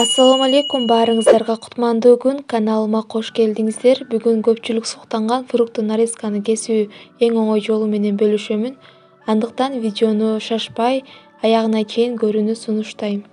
Assalamu алейкум, баарыңыздарга кутмандуу күн. Каналыма кош келдиңиздер. Бүгүн көпчүлүк суктанган фрукту нарезканы кесүү эң оңой жолу менен бөлүшөмүн. Андыктан видеону шашпай аягына чейин көрүүнү сунуштайм.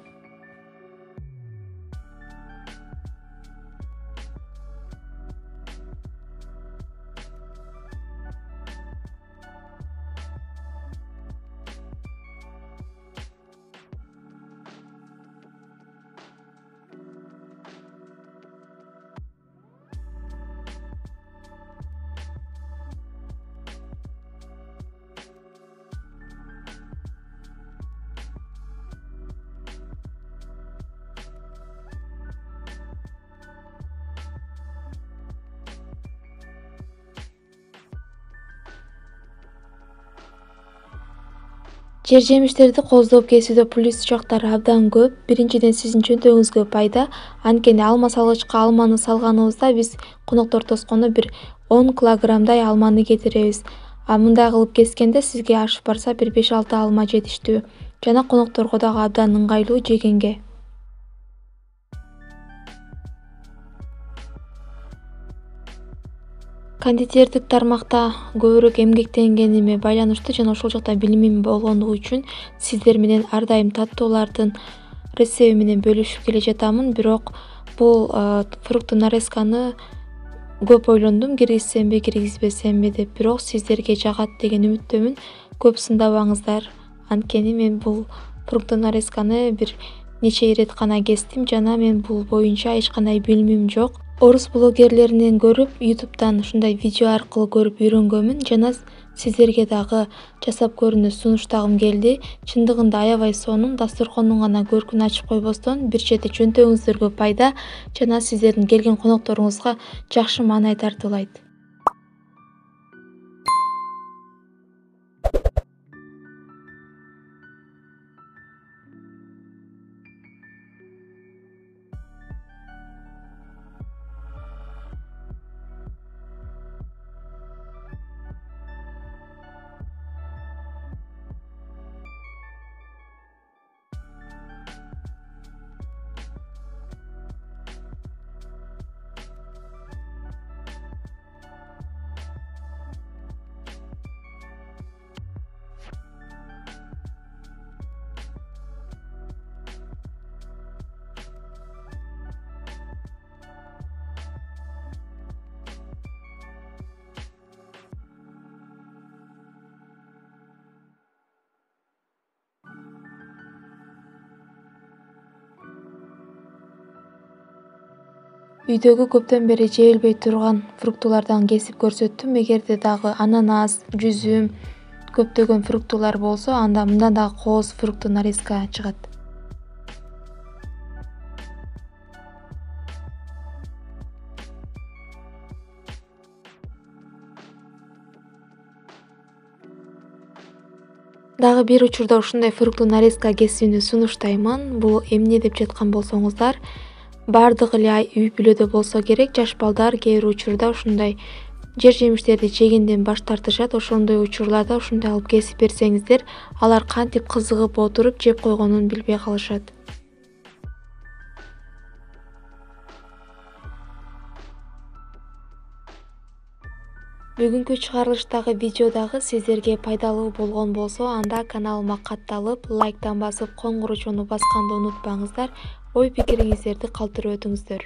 Жер жемиштерди коздоп кесүүдө плюс жактары абдан көп. Биринчиден, сиздин чөнтөгүңүзгө пайда. Анткени алма салгычка алманы салганыбызда биз коноктор тоскондо бир 10 килограммдай алманы кетиребиз. Мындай кылып кескенде сизге ашып барса бир 5-6 алма жетиштүү. Жана конокторго дагы абдан ыңгайлуу жегенге. Кондитердик тармакта көбүрөөк эмгектенгениме байланыштуу жана ошол жакта билимим болгондугу үчүн сиздер менен ар дайым таттуулардын рецепти менен бөлүшүп келе жатамын. Бирок бул фрукту нарезканы көп ойлондум, киргизсемби, киргизбесемби деп. Бирок сиздерге жагат деген үмүттөмүн. Көп сындабаңыздар. Анткени мен бул фрукту нарезканы бир нече ирет гана кестим жана мен бул боюнча эч кандай билимим жок. Орус блогерлеринен көрүп, YouTube'дан ушундай видео аркылуу көрүп үйрөнгөнмүн жана сиздерге дагы жасап көрүүнү сунуштагым келди. Чындыгында аябай сонун, дасторкондун гана көркүн ачып койбостон бир чети чөнтөгүңүздөргө пайда жана сиздердин келген конокторуңузга жакшы маанай тартуулайт. Үйдөгү көптөн бери жеилбей турган фруктулардан кесип көрсөттүм. Эгерде дагы ананас, жүзүм, көптөгөн фруктулар болсо, анда мындан дагы кооз фрукту нарезка чыгат. Дагы бир учурда ушундай фрукту нарезка кесүүнү сунуштаймын. Бул эмне деп жаткан болсоңуздар, бардыгы эле үй бүлөдө болсо керек. Жаш балдар кээ бир учурда ушундай жер жемиштерди жегенден баш тартышат. Ошондой учурларда ушундай алып кесип берсеңиздер, алар кантип кызыгып отуруп жеп койгонун билбей калышат. Бүгүнкү чыгарылыштагы видео дагы сиздерге пайдалуу болгон болсо, анда каналыма катталып, лайктан басып, коңгуроочону басканды унутпаңыздар. Ой пикириңиздерди калтырып өтүңүздөр.